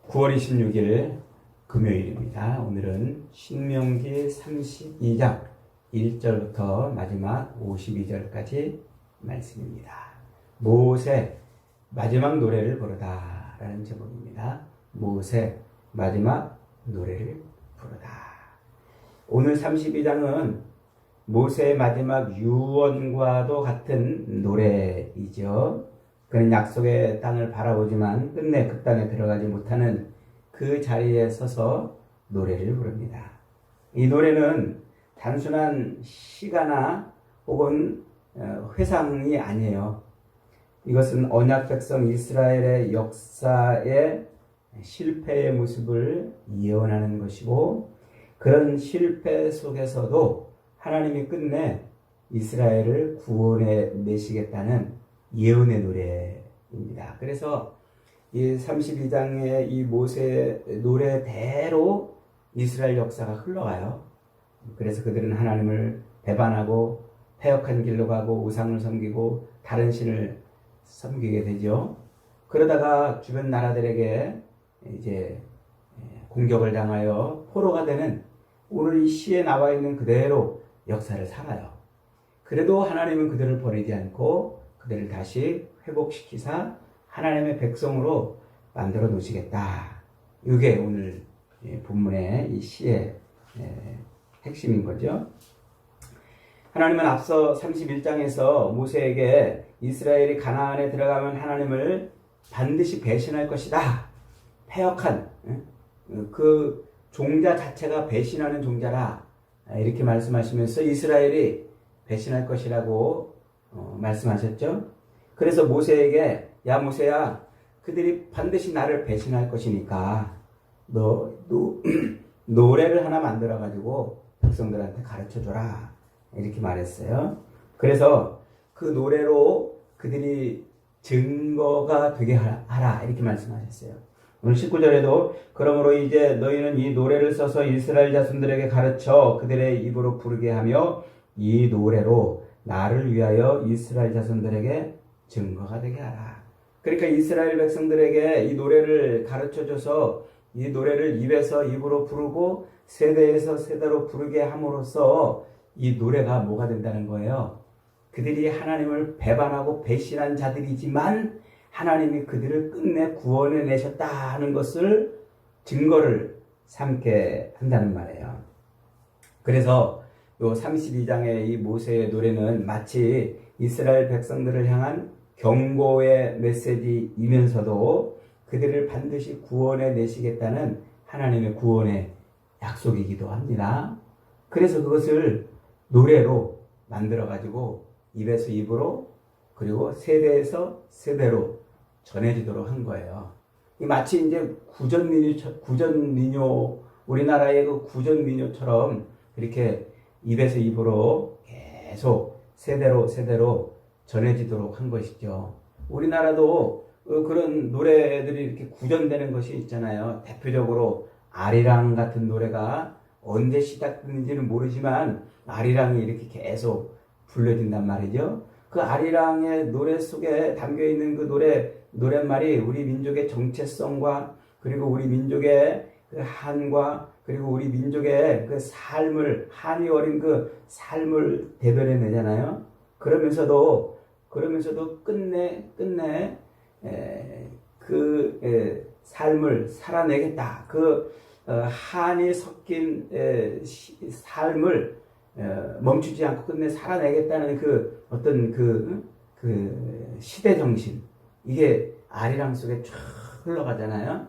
9월 26일 금요일입니다. 오늘은 신명기 32장 1절부터 마지막 52절까지 말씀입니다. 모세 마지막 노래를 부르다 라는 제목입니다. 모세 마지막 노래를 부르다. 오늘 32장은 모세의 마지막 유언과도 같은 노래이죠. 그는 약속의 땅을 바라보지만 끝내 그 땅에 들어가지 못하는 그 자리에 서서 노래를 부릅니다. 이 노래는 단순한 시가나 혹은 회상이 아니에요. 이것은 언약 백성 이스라엘의 역사의 실패의 모습을 예언하는 것이고, 그런 실패 속에서도 하나님이 끝내 이스라엘을 구원해 내시겠다는 예언의 노래입니다. 그래서 이 32장의 이 모세 노래대로 이스라엘 역사가 흘러가요. 그래서 그들은 하나님을 배반하고 패역한 길로 가고 우상을 섬기고 다른 신을 섬기게 되죠. 그러다가 주변 나라들에게 이제 공격을 당하여 포로가 되는 오늘 이 시에 나와 있는 그대로 역사를 살아요. 그래도 하나님은 그들을 버리지 않고 그들을 다시 회복시키사 하나님의 백성으로 만들어 놓으시겠다. 이게 오늘 본문의 이 시의 핵심인 거죠. 하나님은 앞서 31장에서 모세에게 이스라엘이 가나안에 들어가면 하나님을 반드시 배신할 것이다. 패역한 그 종자 자체가 배신하는 종자라 이렇게 말씀하시면서 이스라엘이 배신할 것이라고 말씀하셨죠. 그래서 모세에게 야 모세야, 그들이 반드시 나를 배신할 것이니까 너 노래를 하나 만들어 가지고 백성들한테 가르쳐줘라 이렇게 말했어요. 그래서 그 노래로 그들이 증거가 되게 하라 이렇게 말씀하셨어요. 오늘 19절에도 그러므로 이제 너희는 이 노래를 써서 이스라엘 자손들에게 가르쳐 그들의 입으로 부르게 하며 이 노래로 나를 위하여 이스라엘 자손들에게 증거가 되게 하라. 그러니까 이스라엘 백성들에게 이 노래를 가르쳐줘서 이 노래를 입에서 입으로 부르고 세대에서 세대로 부르게 함으로써 이 노래가 뭐가 된다는 거예요. 그들이 하나님을 배반하고 배신한 자들이지만 하나님이 그들을 끝내 구원해 내셨다 하는 것을 증거를 삼게 한다는 말이에요. 그래서 요 32장의 이 모세의 노래는 마치 이스라엘 백성들을 향한 경고의 메시지이면서도 그들을 반드시 구원해 내시겠다는 하나님의 구원의 약속이기도 합니다. 그래서 그것을 노래로 만들어 가지고 입에서 입으로 그리고 세대에서 세대로 전해지도록 한 거예요. 마치 이제 구전민요, 우리나라의 그 구전민요처럼 이렇게 입에서 입으로 계속 세대로 세대로 전해지도록 한 것이죠. 우리나라도 그런 노래들이 이렇게 구전되는 것이 있잖아요. 대표적으로 아리랑 같은 노래가 언제 시작됐는지는 모르지만 아리랑이 이렇게 계속 불려진단 말이죠. 그 아리랑의 노래 속에 담겨있는 그 노랫말이 우리 민족의 정체성과 그리고 우리 민족의 그 한과 그리고 우리 민족의 그 삶을, 한이 어린 그 삶을 대변해 내잖아요. 그러면서도 끝내 그 삶을 살아내겠다. 그 한이 섞인 삶을 멈추지 않고 끝내 살아내겠다는 그 어떤 그 시대 정신, 이게 아리랑 속에 쫙 흘러가잖아요.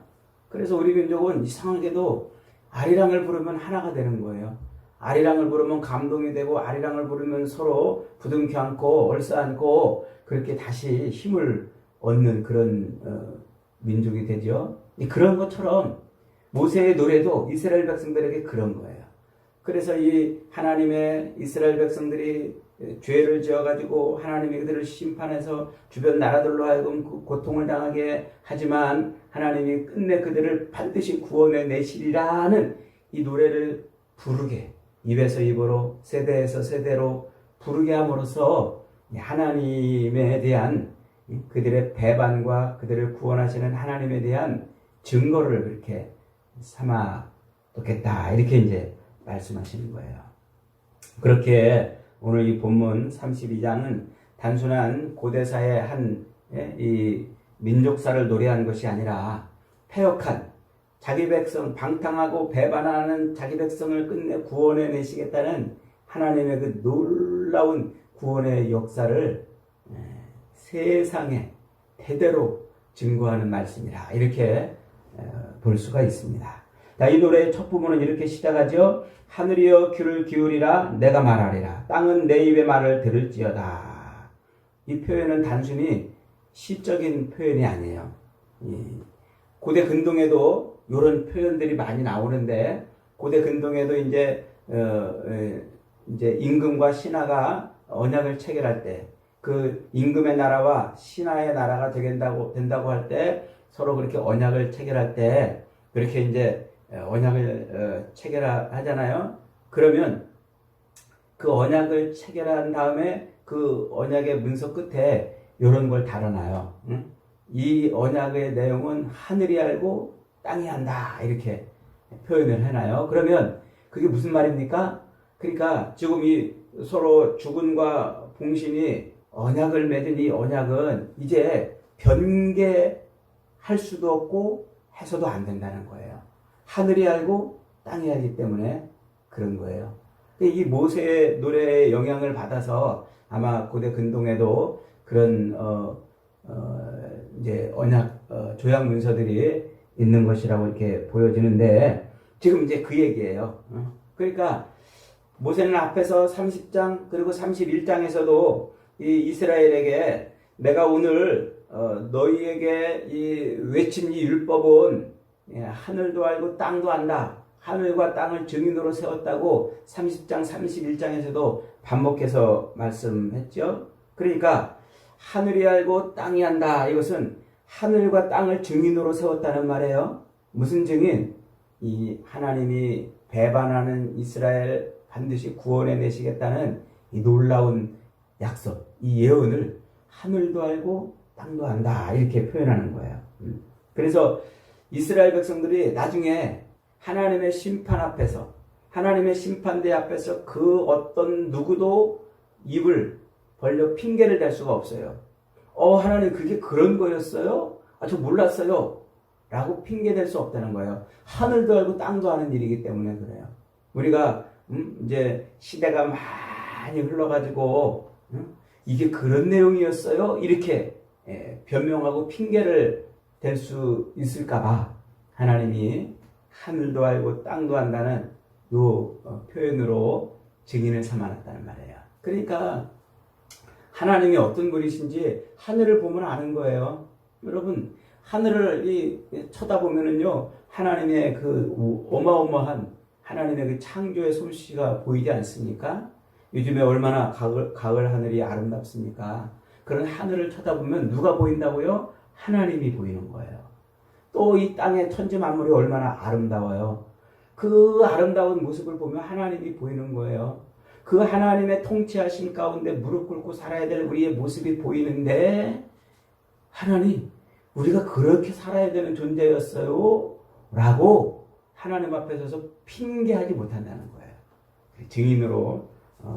그래서 우리 민족은 이상하게도 아리랑을 부르면 하나가 되는 거예요. 아리랑을 부르면 감동이 되고 아리랑을 부르면 서로 부둥켜 안고 얼싸안고 그렇게 다시 힘을 얻는 그런 민족이 되죠. 그런 것처럼 모세의 노래도 이스라엘 백성들에게 그런 거예요. 그래서 이 하나님의 이스라엘 백성들이 죄를 지어가지고 하나님이 그들을 심판해서 주변 나라들로 하여금 그 고통을 당하게 하지만 하나님이 끝내 그들을 반드시 구원해 내시리라는 이 노래를 부르게, 입에서 입으로 세대에서 세대로 부르게 함으로써 하나님에 대한 그들의 배반과 그들을 구원하시는 하나님에 대한 증거를 그렇게 삼아 뒀겠다. 이렇게 이제 말씀하시는 거예요. 그렇게 오늘 이 본문 32장은 단순한 고대사의 이 민족사를 노래한 것이 아니라 패역한 자기 백성, 방탕하고 배반하는 자기 백성을 끝내 구원해 내시겠다는 하나님의 그 놀라운 구원의 역사를 세상에 대대로 증거하는 말씀이라 이렇게 볼 수가 있습니다. 자, 이 노래의 첫 부분은 이렇게 시작하죠. 하늘이여 귀를 기울이라 내가 말하리라 땅은 내 입의 말을 들을지어다. 이 표현은 단순히 시적인 표현이 아니에요. 고대 근동에도 이런 표현들이 많이 나오는데 고대 근동에도 이제 임금과 신하가 언약을 체결할 때 그 임금의 나라와 신하의 나라가 된다고 할 때 서로 그렇게 언약을 체결할 때 그렇게 이제 언약을 체결하잖아요. 그러면 그 언약을 체결한 다음에 그 언약의 문서 끝에 이런 걸 달아놔요. 이 언약의 내용은 하늘이 알고 땅이 안다 이렇게 표현을 해놔요. 그러면 그게 무슨 말입니까? 그러니까 지금 이 서로 주군과 봉신이 언약을 맺은 이 언약은 이제 변개할 수도 없고 해서도 안 된다는 거예요. 하늘이 알고 땅이 알기 때문에 그런 거예요. 이 모세의 노래의 영향을 받아서 아마 고대 근동에도 그런 이제 언약 조약 문서들이 있는 것이라고 이렇게 보여지는데 지금 이제 그 얘기예요. 그러니까 모세는 앞에서 30장 그리고 31장에서도 이 이스라엘에게 내가 오늘 너희에게 이 외친 이 율법은 하늘도 알고 땅도 안다. 하늘과 땅을 증인으로 세웠다고 30장 31장에서도 반복해서 말씀했죠. 그러니까 하늘이 알고 땅이 안다. 이것은 하늘과 땅을 증인으로 세웠다는 말이에요. 무슨 증인? 이 하나님이 배반하는 이스라엘 반드시 구원해 내시겠다는 이 놀라운 약속, 이 예언을 하늘도 알고 땅도 안다 이렇게 표현하는 거예요. 그래서 이스라엘 백성들이 나중에 하나님의 심판 앞에서 하나님의 심판대 앞에서 그 어떤 누구도 입을 벌려 핑계를 댈 수가 없어요. 하나님 그게 그런 거였어요? 저 몰랐어요. 라고 핑계 댈 수 없다는 거예요. 하늘도 알고 땅도 아는 일이기 때문에 그래요. 우리가 이제 시대가 많이 흘러가지고 이게 그런 내용이었어요? 이렇게 변명하고 핑계를 댈 수 있을까봐 하나님이 하늘도 알고 땅도 안다는 요 표현으로 증인을 삼아놨다는 말이에요. 그러니까 하나님이 어떤 분이신지 하늘을 보면 아는 거예요. 여러분 하늘을 쳐다보면은요 하나님의 그 어마어마한 하나님의 그 창조의 솜씨가 보이지 않습니까? 요즘에 얼마나 가을 하늘이 아름답습니까? 그런 하늘을 쳐다보면 누가 보인다고요? 하나님이 보이는 거예요. 또 이 땅의 천지 만물이 얼마나 아름다워요. 그 아름다운 모습을 보면 하나님이 보이는 거예요. 그 하나님의 통치하심 가운데 무릎 꿇고 살아야 될 우리의 모습이 보이는데 하나님 우리가 그렇게 살아야 되는 존재였어요? 라고 하나님 앞에 서서 핑계하지 못한다는 거예요. 증인으로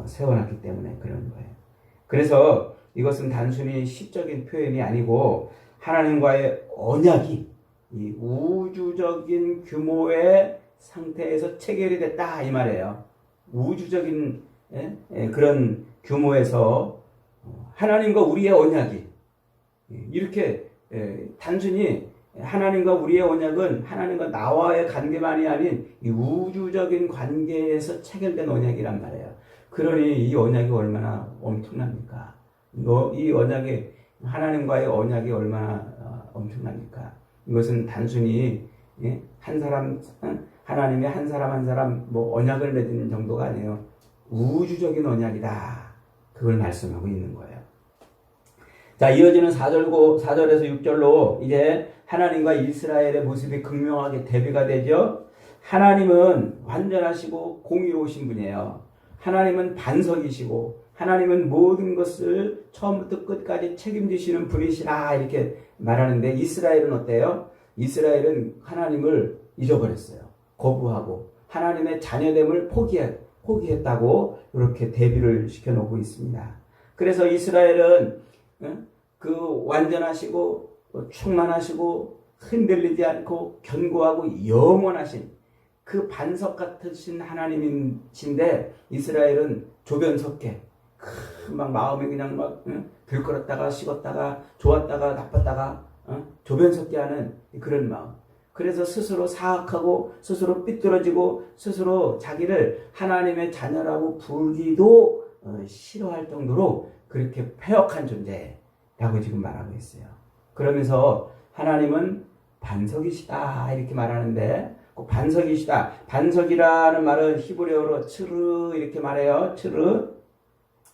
세워놨기 때문에 그런 거예요. 그래서 이것은 단순히 시적인 표현이 아니고 하나님과의 언약이 이 우주적인 규모의 상태에서 체결이 됐다 이 말이에요. 우주적인 그런 규모에서 하나님과 우리의 언약이 이렇게 단순히 하나님과 우리의 언약은 하나님과 나와의 관계만이 아닌 이 우주적인 관계에서 체결된 언약이란 말이에요. 그러니 이 언약이 얼마나 엄청납니까? 이 언약이 하나님과의 언약이 얼마나 엄청납니까? 이것은 단순히 한 사람 하나님의 한 사람 뭐 언약을 맺는 정도가 아니에요. 우주적인 언약이다. 그걸 말씀하고 있는 거예요. 자, 이어지는 4절에서 6절로 이제 하나님과 이스라엘의 모습이 극명하게 대비가 되죠. 하나님은 완전하시고 공의로우신 분이에요. 하나님은 반석이시고 하나님은 모든 것을 처음부터 끝까지 책임지시는 분이시라 이렇게 말하는데 이스라엘은 어때요? 이스라엘은 하나님을 잊어버렸어요. 거부하고 하나님의 자녀됨을 포기했다고 이렇게 대비를 시켜놓고 있습니다. 그래서 이스라엘은 그 완전하시고 충만하시고 흔들리지 않고 견고하고 영원하신 그 반석 같으신 하나님이신데 이스라엘은 조변석계 막 마음이 그냥 막 들끓었다가 식었다가 좋았다가 나빴다가 조변석계하는 그런 마음. 그래서 스스로 사악하고 스스로 삐뚤어지고 스스로 자기를 하나님의 자녀라고 부르기도 싫어할 정도로 그렇게 패역한 존재라고 지금 말하고 있어요. 그러면서 하나님은 반석이시다 이렇게 말하는데 꼭 반석이시다. 반석이라는 말은 히브리어로 츠르 이렇게 말해요. 츠르.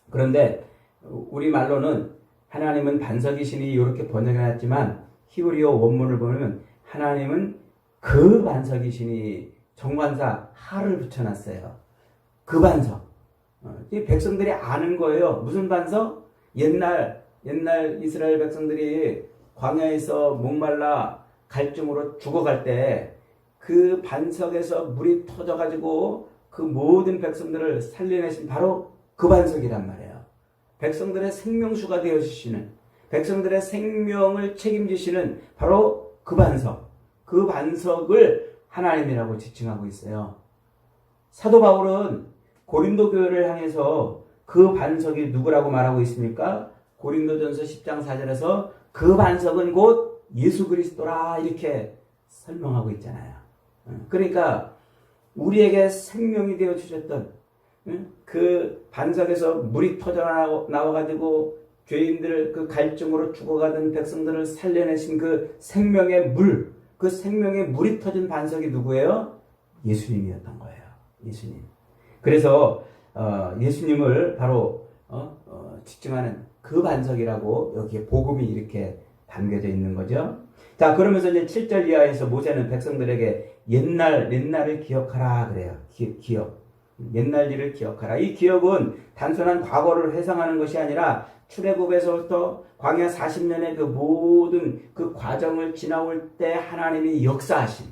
그런데 우리 말로는 하나님은 반석이시니 이렇게 번역해놨지만 히브리어 원문을 보면 하나님은 그 반석이시니 정관사 하를 붙여놨어요. 그 반석. 이 백성들이 아는 거예요. 무슨 반석? 옛날 이스라엘 백성들이 광야에서 목말라 갈증으로 죽어갈 때 그 반석에서 물이 터져가지고 그 모든 백성들을 살려내신 바로 그 반석이란 말이에요. 백성들의 생명수가 되어주시는, 백성들의 생명을 책임지시는 바로 그 반석. 그 반석을 하나님이라고 지칭하고 있어요. 사도 바울은 고린도 교회를 향해서 그 반석이 누구라고 말하고 있습니까? 고린도전서 10장 4절에서 그 반석은 곧 예수 그리스도라 이렇게 설명하고 있잖아요. 그러니까 우리에게 생명이 되어 주셨던 그 반석에서 물이 터져 나와가지고 죄인들을 그 갈증으로 죽어가던 백성들을 살려내신 그 생명의 물, 그 생명의 물이 터진 반석이 누구예요? 예수님이었던 거예요. 예수님. 그래서 예수님을 바로 지칭하는 그 반석이라고 여기에 복음이 이렇게 담겨져 있는 거죠. 자, 그러면서 이제 7절 이하에서 모세는 백성들에게 옛날을 기억하라 그래요. 기억. 옛날 일을 기억하라. 이 기억은 단순한 과거를 회상하는 것이 아니라 출애굽에서부터 광야 40년의 그 모든 과정을 지나올 때 하나님이 역사하신,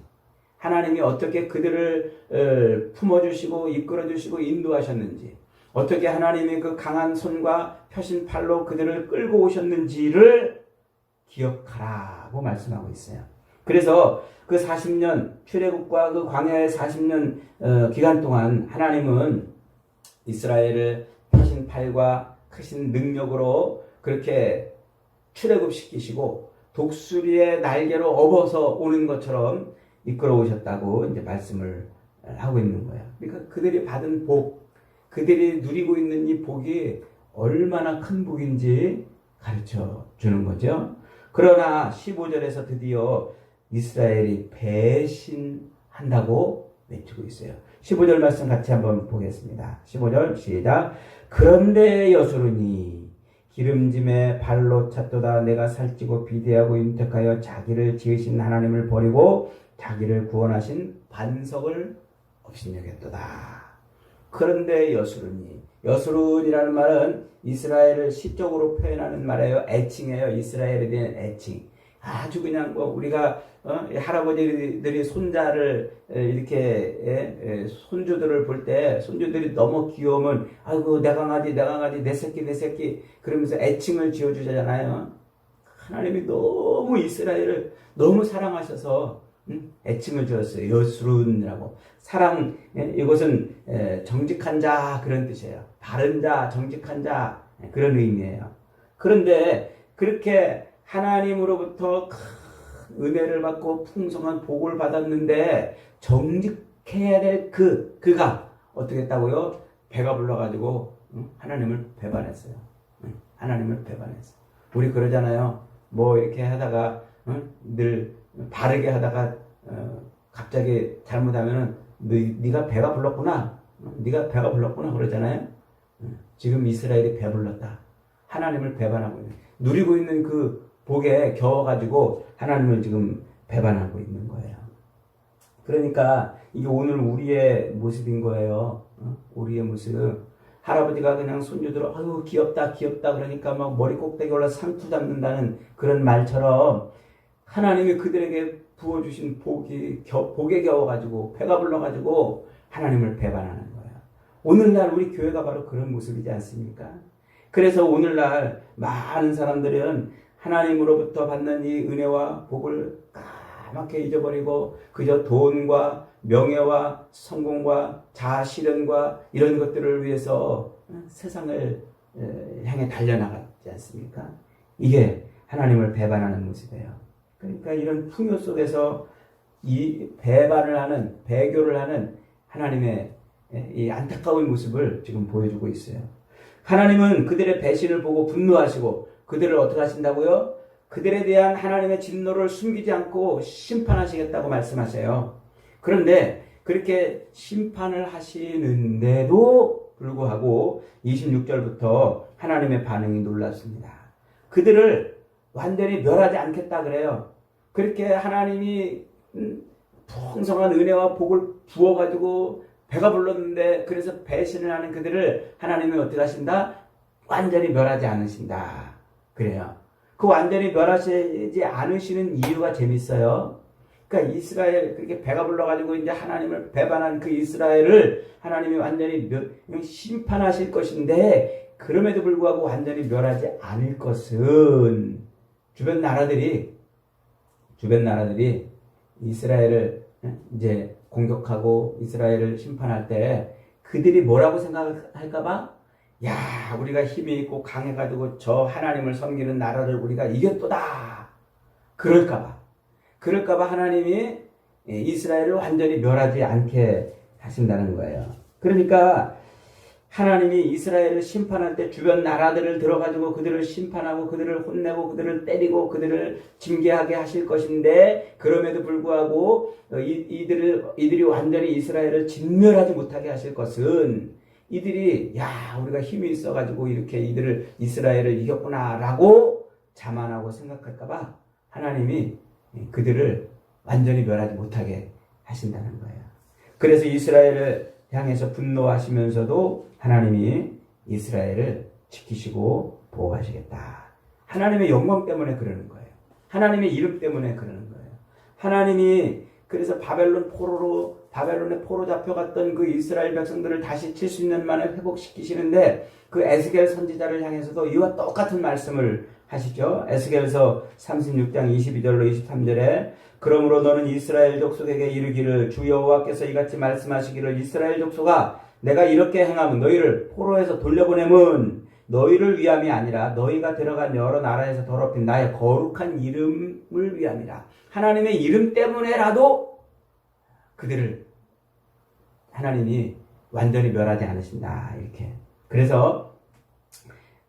하나님이 어떻게 그들을 품어주시고 이끌어주시고 인도하셨는지, 어떻게 하나님이 그 강한 손과 펴신 팔로 그들을 끌고 오셨는지를 기억하라고 말씀하고 있어요. 그래서 그 40년 출애굽과 그 광야의 40년 기간 동안 하나님은 이스라엘을 펴신 팔과 크신 능력으로 그렇게 출애굽시키시고 독수리의 날개로 업어서 오는 것처럼 이끌어 오셨다고 이제 말씀을 하고 있는 거예요. 그러니까 그들이 받은 복, 그들이 누리고 있는 이 복이 얼마나 큰 복인지 가르쳐 주는 거죠. 그러나 15절에서 드디어 이스라엘이 배신한다고 외치고 있어요. 15절 말씀 같이 한번 보겠습니다. 15절 시작. 그런데 여수르니 기름짐에 발로 찼도다. 내가 살찌고 비대하고 윤택하여 자기를 지으신 하나님을 버리고 자기를 구원하신 반석을 업신여겼도다. 그런데 여수른이라는 말은 이스라엘을 시적으로 표현하는 말이에요. 애칭이에요. 이스라엘에 대한 애칭. 아주 그냥 우리가 할아버지들이 손자를 이렇게 손주들을 볼 때 손주들이 너무 귀여우면 아이고 내 강아지 내 새끼 그러면서 애칭을 지어주잖아요. 하나님이 너무 이스라엘을 너무 사랑하셔서 애칭을 지었어요. 여수룬이라고. 사랑, 이것은 정직한 자 그런 뜻이에요. 바른 자, 정직한 자 그런 의미예요. 그런데 그렇게 하나님으로부터 큰 은혜를 받고 풍성한 복을 받았는데 정직해야 될 그가 어떻게 했다고요? 배가 불러가지고 하나님을 배반했어요. 하나님을 배반했어요. 우리 그러잖아요. 뭐 이렇게 하다가 늘 바르게 하다가 갑자기 잘못하면은 네가 배가 불렀구나. 네가 배가 불렀구나 그러잖아요. 지금 이스라엘이 배불렀다. 하나님을 배반하고 있는, 누리고 있는 그 복에 겨워가지고 하나님을 지금 배반하고 있는 거예요. 그러니까 이게 오늘 우리의 모습인 거예요. 우리의 모습. 할아버지가 그냥 손주들 아유 귀엽다 그러니까 막 머리 꼭대기 올라 상투 잡는다는 그런 말처럼 하나님이 그들에게 부어주신 복에 겨워가지고 배가 불러가지고 하나님을 배반하는 거예요. 오늘날 우리 교회가 바로 그런 모습이지 않습니까? 그래서 오늘날 많은 사람들은 하나님으로부터 받는 이 은혜와 복을 까맣게 잊어버리고 그저 돈과 명예와 성공과 자아실현과 이런 것들을 위해서 세상을 향해 달려나가지 않습니까? 이게 하나님을 배반하는 모습이에요. 그러니까 이런 풍요 속에서 이 배반을 하는, 배교를 하는 하나님의 이 안타까운 모습을 지금 보여주고 있어요. 하나님은 그들의 배신을 보고 분노하시고 그들을 어떻게 하신다고요? 그들에 대한 하나님의 진노를 숨기지 않고 심판하시겠다고 말씀하세요. 그런데 그렇게 심판을 하시는데도 불구하고 26절부터 하나님의 반응이 놀랍습니다. 그들을 완전히 멸하지 않겠다 그래요. 그렇게 하나님이 풍성한 은혜와 복을 부어가지고 배가 불렀는데 그래서 배신을 하는 그들을 하나님이 어떻게 하신다? 완전히 멸하지 않으신다. 그래요. 그 완전히 멸하시지 않으시는 이유가 재밌어요. 그러니까 이스라엘 그렇게 배가 불러가지고 이제 하나님을 배반한 그 이스라엘을 하나님이 완전히 심판하실 것인데 그럼에도 불구하고 완전히 멸하지 않을 것은 주변 나라들이 이스라엘을 이제 공격하고 이스라엘을 심판할 때 그들이 뭐라고 생각할까봐 야 우리가 힘이 있고 강해가지고 저 하나님을 섬기는 나라를 우리가 이겼도다 그럴까봐 하나님이 이스라엘을 완전히 멸하지 않게 하신다는 거예요. 그러니까 하나님이 이스라엘을 심판할 때 주변 나라들을 들어가지고 그들을 심판하고 그들을 혼내고 그들을 때리고 그들을 징계하게 하실 것인데 그럼에도 불구하고 이들이 완전히 이스라엘을 진멸하지 못하게 하실 것은 이들이 야 우리가 힘이 있어가지고 이렇게 이스라엘을 이겼구나라고 자만하고 생각할까봐 하나님이 그들을 완전히 멸하지 못하게 하신다는 거예요. 그래서 이스라엘을 향해서 분노하시면서도 하나님이 이스라엘을 지키시고 보호하시겠다. 하나님의 영광 때문에 그러는 거예요. 하나님의 이름 때문에 그러는 거예요. 하나님이 그래서 바벨론에 포로 잡혀갔던 그 이스라엘 백성들을 다시 70년 만에 회복시키시는데 그 에스겔 선지자를 향해서도 이와 똑같은 말씀을 하시죠. 에스겔서 36장 22절로 23절에 그러므로 너는 이스라엘 족속에게 이르기를 주 여호와께서 이같이 말씀하시기를 이스라엘 족속아 내가 이렇게 행하면 너희를 포로에서 돌려보내면 너희를 위함이 아니라 너희가 들어간 여러 나라에서 더럽힌 나의 거룩한 이름을 위함이라. 하나님의 이름 때문에라도 그들을 하나님이 완전히 멸하지 않으신다. 이렇게. 그래서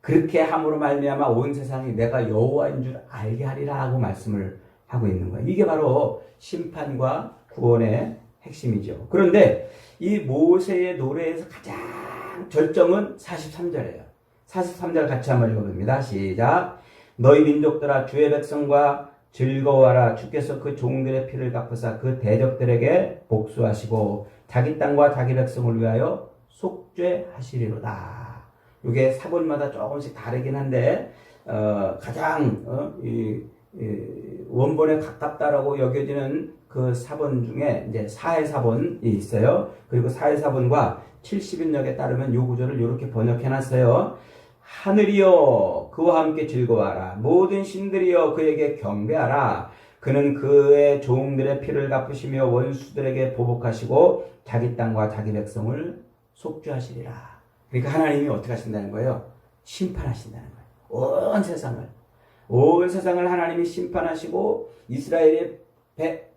그렇게 함으로 말미암아 온 세상이 내가 여호와인 줄 알게 하리라 하고 말씀을 하고 있는 거예요. 이게 바로 심판과 구원의 핵심이죠. 그런데 이 모세의 노래에서 가장 절정은 43절이에요. 43절 같이 한번 읽어봅니다. 시작. 너희 민족들아 주의 백성과 즐거워하라. 주께서 그 종들의 피를 갚으사 그 대적들에게 복수하시고 자기 땅과 자기 백성을 위하여 속죄하시리로다. 이게 사본마다 조금씩 다르긴 한데 가장 원본에 가깝다라고 여겨지는 그 사본 중에 이제 사해 사본이 있어요. 그리고 사해 사본과 70인역에 따르면 요 구절을 이렇게 번역해놨어요. 하늘이여 그와 함께 즐거워하라. 모든 신들이여 그에게 경배하라. 그는 그의 종들의 피를 갚으시며 원수들에게 보복하시고 자기 땅과 자기 백성을 속죄하시리라. 그러니까 하나님이 어떻게 하신다는 거예요? 심판하신다는 거예요. 온 세상을 하나님이 심판하시고 이스라엘이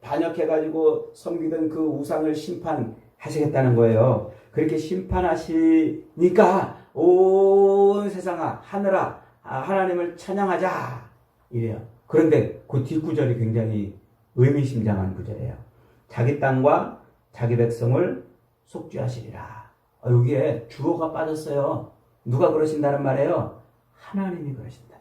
반역해가지고 섬기던 그 우상을 심판하시겠다는 거예요. 그렇게 심판하시니까 온 세상아 하늘아 하나님을 찬양하자 이래요. 그런데 그 뒷구절이 굉장히 의미심장한 구절이에요. 자기 땅과 자기 백성을 속죄하시리라. 여기에 주어가 빠졌어요. 누가 그러신다는 말이에요? 하나님이 그러신다.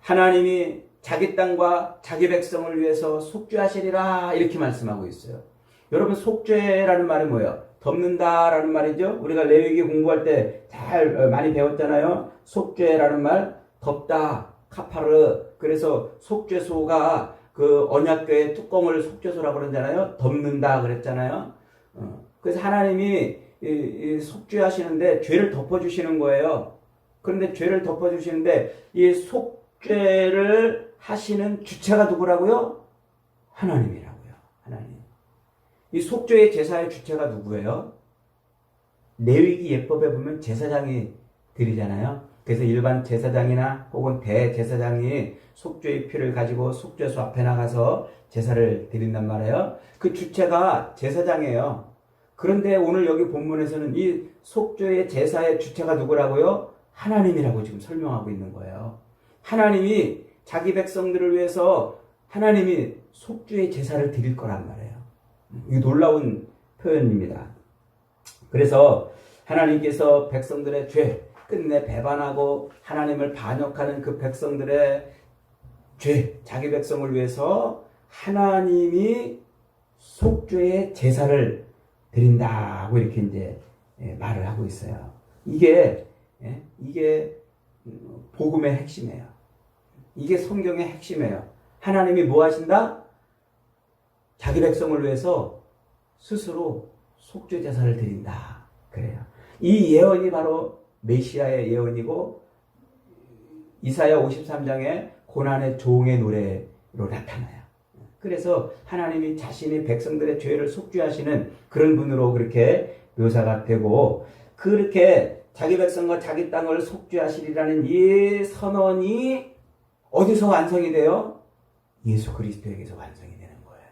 하나님이 자기 땅과 자기 백성을 위해서 속죄하시리라 이렇게 말씀하고 있어요. 여러분 속죄라는 말이 뭐예요? 덮는다라는 말이죠. 우리가 레위기 공부할 때 잘 많이 배웠잖아요. 속죄라는 말 덮다 카파르. 그래서 속죄소가 그 언약궤의 뚜껑을 속죄소라고 그러잖아요. 덮는다 그랬잖아요. 그래서 하나님이 이 속죄하시는데 죄를 덮어주시는 거예요. 그런데 죄를 덮어주시는데 이 속죄를 하시는 주체가 누구라고요? 하나님이라고요. 하나님. 이 속죄의 제사의 주체가 누구예요? 레위기 예법에 보면 제사장이 드리잖아요. 그래서 일반 제사장이나 혹은 대제사장이 속죄의 피를 가지고 속죄소 앞에 나가서 제사를 드린단 말이에요. 그 주체가 제사장이에요. 그런데 오늘 여기 본문에서는 이 속죄의 제사의 주체가 누구라고요? 하나님이라고 지금 설명하고 있는 거예요. 하나님이 자기 백성들을 위해서 하나님이 속죄의 제사를 드릴 거란 말이에요. 이 놀라운 표현입니다. 그래서 하나님께서 백성들의 죄, 끝내 배반하고 하나님을 반역하는 그 백성들의 죄, 자기 백성을 위해서 하나님이 속죄의 제사를 드린다고 이렇게 이제 말을 하고 있어요. 이게 복음의 핵심이에요. 이게 성경의 핵심이에요. 하나님이 뭐 하신다? 자기 백성을 위해서 스스로 속죄 제사를 드린다. 그래요. 이 예언이 바로 메시아의 예언이고 이사야 53장의 고난의 종의 노래로 나타나요. 그래서 하나님이 자신이 백성들의 죄를 속죄하시는 그런 분으로 그렇게 묘사가 되고 그렇게 자기 백성과 자기 땅을 속죄하시리라는 이 선언이 어디서 완성이 돼요? 예수 그리스도에게서 완성이 되는 거예요.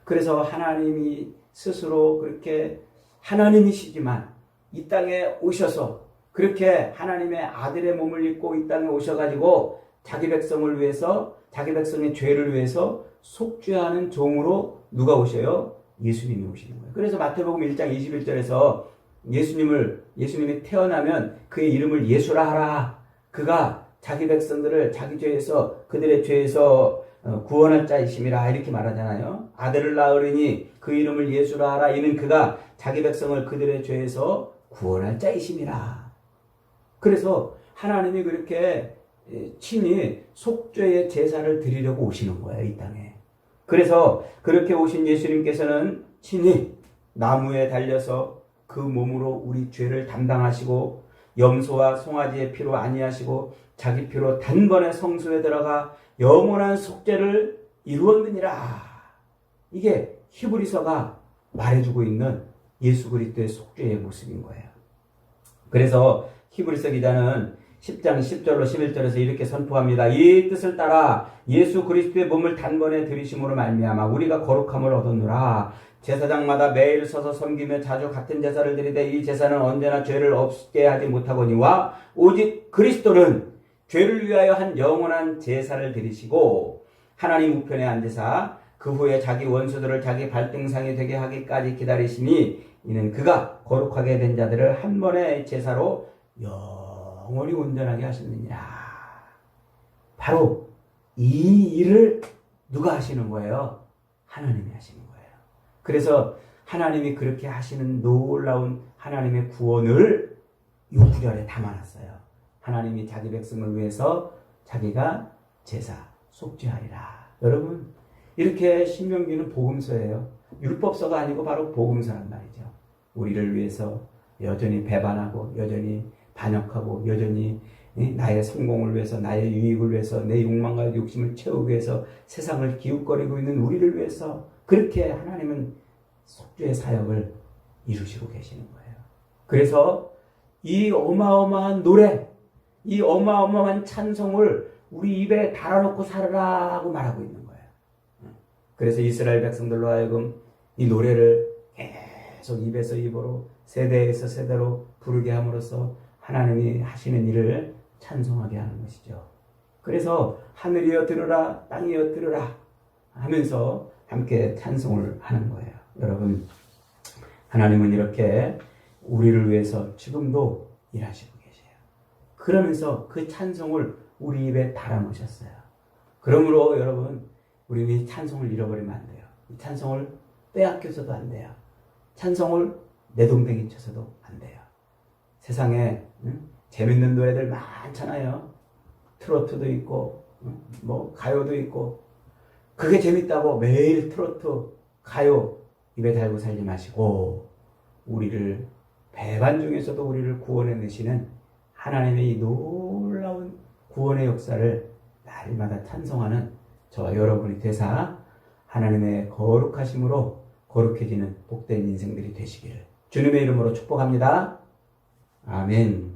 그래서 하나님이 스스로 그렇게 하나님이시지만 이 땅에 오셔서 그렇게 하나님의 아들의 몸을 입고 이 땅에 오셔가지고 자기 백성을 위해서 자기 백성의 죄를 위해서 속죄하는 종으로 누가 오셔요? 예수님이 오시는 거예요. 그래서 마태복음 1장 21절에서 예수님이 태어나면 그의 이름을 예수라 하라. 그가 자기 백성들을 자기 죄에서 그들의 죄에서 구원할 자이심이라 이렇게 말하잖아요. 아들을 낳으리니 그 이름을 예수라 하라. 이는 그가 자기 백성을 그들의 죄에서 구원할 자이심이라. 그래서 하나님이 그렇게 친히 속죄의 제사를 드리려고 오시는 거예요. 이 땅에. 그래서 그렇게 오신 예수님께서는 친히 나무에 달려서 그 몸으로 우리 죄를 담당하시고 염소와 송아지의 피로 아니하시고 자기 피로 단번에 성소에 들어가 영원한 속죄를 이루었느니라. 이게 히브리서가 말해주고 있는 예수 그리스도의 속죄의 모습인 거예요. 그래서 히브리서 기자는 10장 10절로 11절에서 이렇게 선포합니다. 이 뜻을 따라 예수 그리스도의 몸을 단번에 들이심으로 말미암아 우리가 거룩함을 얻었노라. 제사장마다 매일 서서 섬기며 자주 같은 제사를 드리되 이 제사는 언제나 죄를 없게 하지 못하거니와 오직 그리스도는 죄를 위하여 한 영원한 제사를 드리시고 하나님 우편에 앉으사 그 후에 자기 원수들을 자기 발등상이 되게 하기까지 기다리시니 이는 그가 거룩하게 된 자들을 한 번의 제사로 영원히 온전하게 하셨느니라. 바로 이 일을 누가 하시는 거예요? 하나님이 하시는 거예요. 그래서 하나님이 그렇게 하시는 놀라운 하나님의 구원을 6구절에 담아놨어요. 하나님이 자기 백성을 위해서 자기가 제사 속죄하리라. 여러분 이렇게 신명기는 복음서예요. 율법서가 아니고 바로 복음서란 말이죠. 우리를 위해서 여전히 배반하고 여전히 반역하고 여전히 나의 성공을 위해서 나의 유익을 위해서 내 욕망과 욕심을 채우기 위해서 세상을 기웃거리고 있는 우리를 위해서 그렇게 하나님은 속죄의 사역을 이루시고 계시는 거예요. 그래서 이 어마어마한 노래, 이 어마어마한 찬송을 우리 입에 달아놓고 살아라고 말하고 있는 거예요. 그래서 이스라엘 백성들로 하여금 이 노래를 계속 입에서 입으로 세대에서 세대로 부르게 함으로써 하나님이 하시는 일을 찬송하게 하는 것이죠. 그래서 하늘이여 들으라 땅이여 들으라 하면서 함께 찬송을 하는 거예요. 여러분 하나님은 이렇게 우리를 위해서 지금도 일하시고 계세요. 그러면서 그 찬송을 우리 입에 달아놓으셨어요. 그러므로 여러분 우리는 이 찬송을 잃어버리면 안 돼요. 이 찬송을 빼앗겨서도 안 돼요. 찬송을 내동댕이 쳐서도 안 돼요. 세상에 재밌는 노래들 많잖아요. 트로트도 있고 뭐 가요도 있고 그게 재밌다고 매일 트로트, 가요 입에 달고 살지 마시고 우리를 배반 중에서도 우리를 구원해 내시는 하나님의 이 놀라운 구원의 역사를 날마다 찬송하는 저와 여러분이 되사 하나님의 거룩하심으로 거룩해지는 복된 인생들이 되시기를 주님의 이름으로 축복합니다. 아멘.